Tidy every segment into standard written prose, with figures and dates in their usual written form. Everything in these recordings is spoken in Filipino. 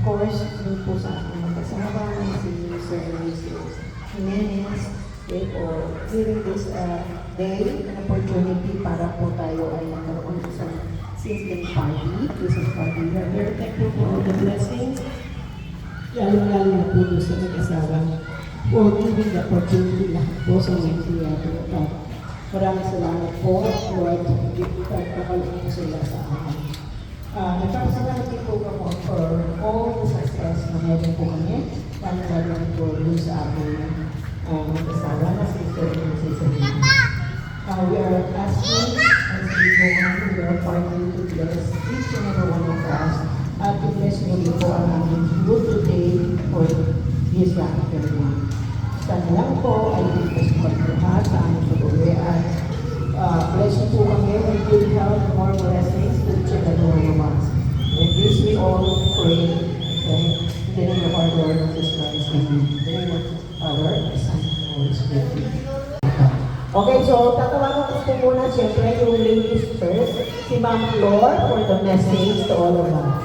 course, dun po sa aking magkasama, si Sir Jimenez, okay, or during this day, an opportunity para po tayo ay magkaroon ng isang sibling party, Christmas party. We are very thankful for all the blessings, lalo-lalo na po doon sa mag-asawa, for giving the opportunity lahat po sa mga theater. Maraming salamat po, Lord, pagkakalong po sila sa amin. Nagpapasalamat din po ako for all the success na meron po kami, lalo po doon sa amin mag-asawa na si Sir and si Serena. We are asking as we go on to the party to bless each and every one of us at to bless mo po ang aming good today for this afternoon. Sana lang po ay ipas po lahat sa aming pag-uwi at bless po kami with good health, more blessings to each and every one of us. And this we all pray, okay, in the name of our Lord Jesus Christ, and in the name of our Son, Holy Spirit. Okay, so tatawagan ko po muna siyempre yung ladies first, si Ma'am Flor for the message to all of us.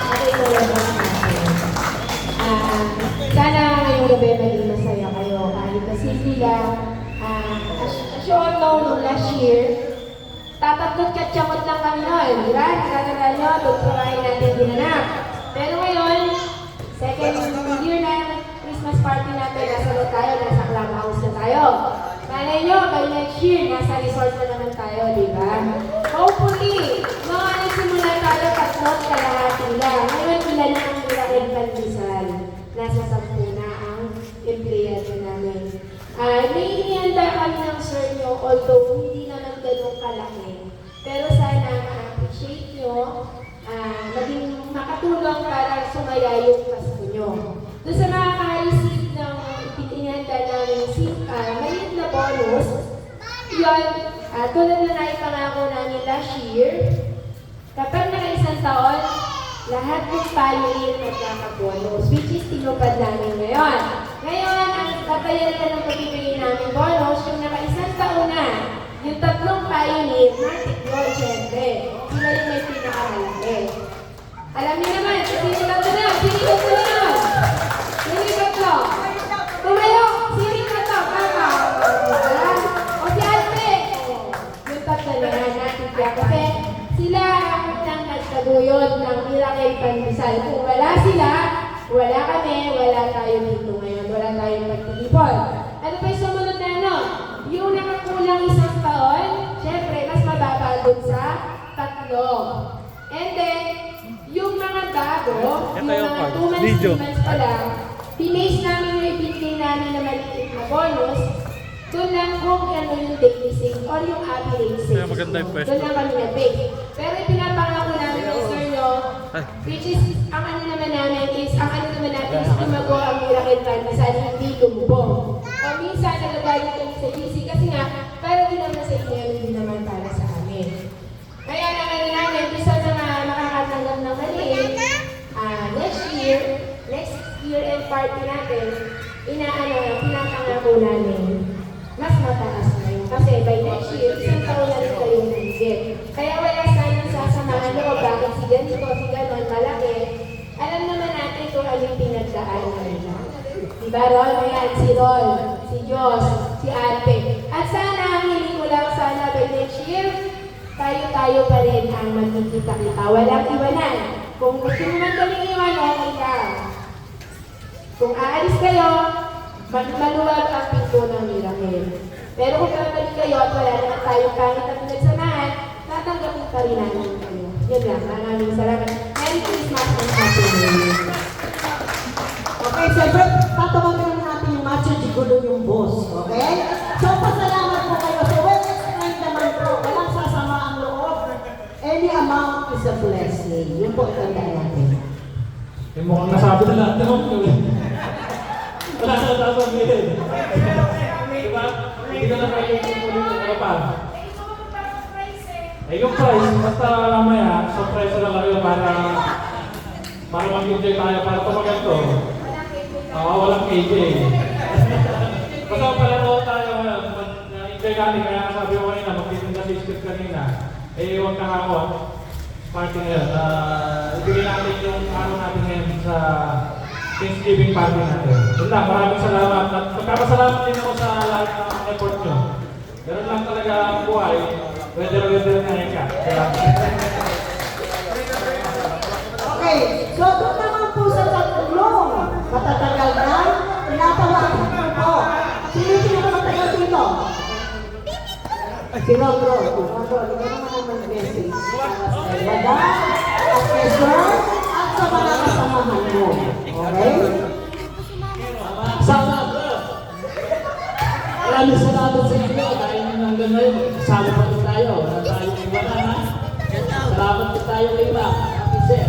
Okay, so sana ngayong gabi maging masaya kayo kahit na sila. As you all know, nung last year, tatatlot katsamot lang kami noon, di ba? Nakakala nyo, tuturahin natin ginanap. Pero ngayon, second year na Christmas party natin, nasa lo tayo, nasa clubhouse na tayo. Malay nyo, by next year, nasa resort na naman tayo, di ba? Hopefully, mga nagsimula tayo, tatlot kalahati lang. Ngayon, ilan na ang nilakid pandesal. Nasa 10 na ang empleyado namin. May inihanda kami ng sir nyo, although hindi naman ganun kalaki. Pero sana ma-appreciate nyo, maging makatulong para sumaya yung Pasko nyo. Doon sa nakaka-receive ng inihanda namin maliit na bonus, yun, tulad na naipangako namin last year, kapag naka-isang taon, lahat ng pioneer magkaka-bonus, which is tinupad namin ngayon. Ngayon, ang katayan ng pagibigay namin bonus, yung naka-isang taon na, yung 3 pioneer, natin yun, syempre. Sila yung may pinakamalaki. Alam niyo naman, sinikat ko na, sinikat ko na. Sinikat ko. Tumayo, sinikat ko, kaka. O si Alpe. Yung 3 na natin yan. Kasi sila ang nagtaguyod ng Miracle Pandesal. Kung wala sila, wala kami, wala tayo dito ngayon. Wala tayong pagtitipon. Ano pa yung sumunod na ano? Yung nakakulang isang taon, syempre, mas mababa dun sa 3. And then, yung mga bago, yung mga 2 months, 3 months pa lang, pinase namin yung ibigay namin na maliit na bonus, doon lang kung ano yung daily save or yung average save. Doon lang kami na-base. Pero pinapangako namin ng sir nyo, which is, ang ano naman namin is lumago ang Miracle Pandesal, hindi lumubog. O minsan, nagagalit kami sa GC kasi nga, para din naman sa inyo, hindi naman para sa amin. Kaya naman namin, bisa na makakatanggap ng maliit, next year end party natin, pinapangako namin, mas mataas na yun. Kasi by next year, isang taon na rin kayong nagigit. Kaya wala sanang sasamahan loob, bakit si ganito, si ganon, malaki. Alam naman natin kung ano yung pinagdaanan nila. Diba, Ron? Ayan, si Ron, si Diyos, si Ate. At sana, ang hiling ko lang sana by next year, tayo pa rin ang magkikita-kita. Walang iwanan. Kung gusto mo man kaming iwan, okay lang. Kung aalis kayo, maluwag ang pinto ng Miracle. Pero kung babalik kayo at wala naman tayong kahit na pinagsamahan, tatanggapin pa rin namin kayo. Yun lang, maraming salamat. Merry Christmas and Happy New Year. Okay, siyempre, tatawagan natin yung Macho Gigulo yung boss, okay? So, pasalamat po kayo. So, well-explained naman po, walang sasama ang loob. Any amount is a blessing. Yun po itandaan natin. Eh, mukhang nasabi na lahat naman. Wala sa sasabihin. Diba? Hindi ka na kayo yung ano pa. Eh, yung price, basta mamaya, surprise na kayo para mag-enjoy tayo, para tumagal to. Walang KJ. Basta palaro tayo ngayon, enjoy natin, kaya sabi ko kanina, magtitinda si Steve kanina. Eh, huwag kakakot. Party na yun. Ibigay Thanksgiving party natin. Yun lang, maraming salamat. At magkakasalamat din ako sa lahat ng effort nyo. Ganun lang talaga ang buhay. Weather na ika. Okay, so doon naman po sa tatlong matatagal na, pinatawagan ko po. Sino matagal dito? Si Rodro. Rodro, hindi naman ang mag-message. Wala, at kay Sir, at sa mga kasamahan mo. Okay? Sama bro! Maraming salamat sa inyo dahil hanggang ngayon, kasama pa rin tayo. Wala tayong iwala na. Salamat po tayo kay Mac. Happy Sir.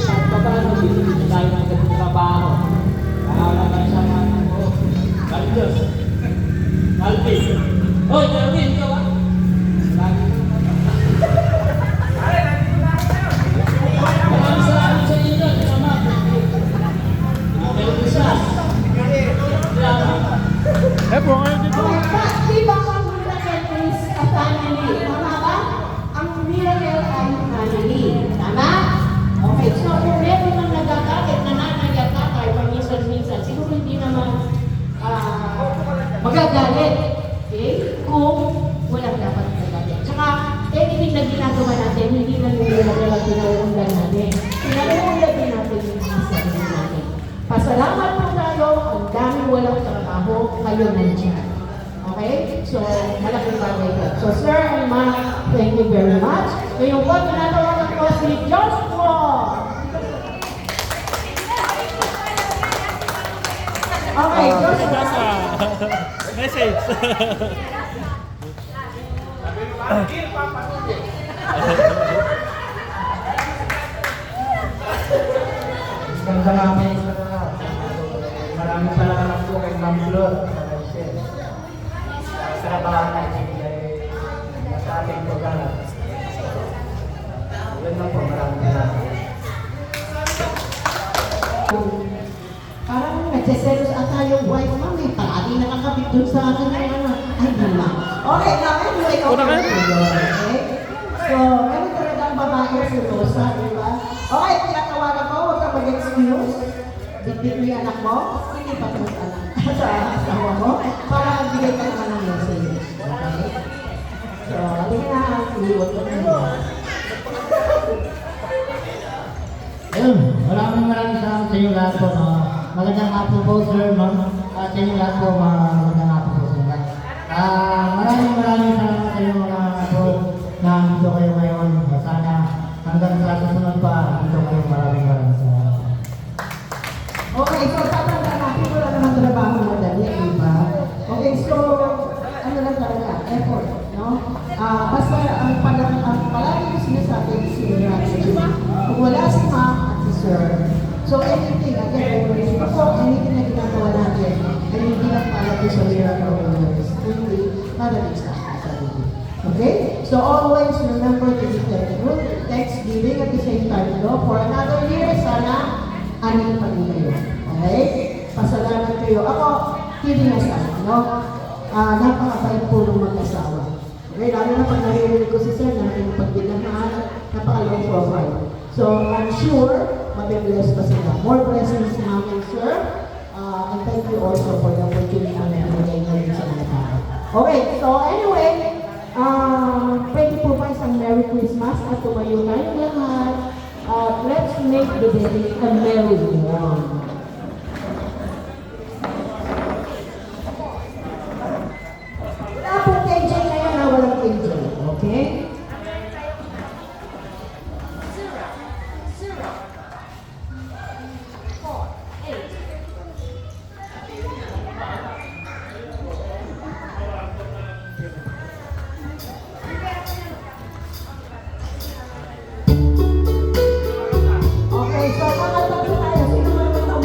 At paano, binibigyan tayo ng ganitong trabaho. Nakakalaman siya mga mo. Kali Diyos. Alvin. Hoy, Alvin, ikaw ah. Maraming salamat sa inyo. Salamat. Salamat. Di ba ang miracle is a family? Tama ba? Ang miracle ay family. Tama? Okay, so kung meron nang nagagalit, nanay at tatay, paminsan-minsan, siguro hindi naman magagalit. Okay? Kung walang dapat magagalit. Tsaka, anything na ginagawa natin, hindi lang yung ginagawa pinauundan natin. Pinauundan din natin yung mga sarili natin. Pasalamat po tayo, ang dami walang trabaho, kayo nandiyan. Okay? So, malaking bagay po. So, Sir and Ma'am, thank you very much. Ngayon po, tinatawagan ko si Joshua. Okay, Joshua. Message. Ganda namin sa lahat. Maraming salamat po kay Ma'am Flor sa Rachel. Sa trabaho natin ay nasa ating programa. Yun lang po, maraming salamat. Parang nagsiselos ata yung wife mo, may palagi nakakabit dun sa akin yung ano. Ay, di ba? Okay, now anyway, okay. So, ano talaga ang babae si Rosa, di ba? Okay, tinatawagan ko, huwag ka mag-excuse. Bigyan mo yung anak mo, hindi pa ito sa anak. Sa asawa mo, para bigay ka naman ng message. Okay? So, halika na, iiwag ko na. Ayun, maraming salamat sa inyo lahat po. Magandang hapon po, sir, ma'am. At sa inyo lahat po, magandang hapon po, sir. Maraming salamat sa inyo mga po na dito kayo ngayon. Sana hanggang sa susunod pa, dito kayo maraming salamat. Okay, so tatandaan natin wala naman trabaho madali, di ba? Okay, so ano lang talaga, effort, no? Basta ang palagi ko sinasabi si kung wala si Ma'am at si Sir, so anything, again, anything na ginagawa natin, ay hindi lang para to sa miracle workers, hindi para din sa sarili. Okay? So always remember to be thankful, Thanksgiving at the same time, no? For another year, sana anin pa rin kayo. Okay? Pasalamat kayo. Ako, kidding aside, no? Napakabait po ng mag-asawa. Okay? Lalo na pag naririnig ko si Sir na yung pagbinamahan, napakalong profile. So, I'm sure, mabibless pa sila. More blessings, Ma'am and Sir. And thank you also for the opportunity na nabigay namin sa mga tao. Okay, so anyway, pwede po ba isang Merry Christmas at tumayo tayong lahat. Let's make the day a merry one. Wala pong KJ ngayon na walang KJ, okay? Okay, so mga tatlo tayo. Sino naman ang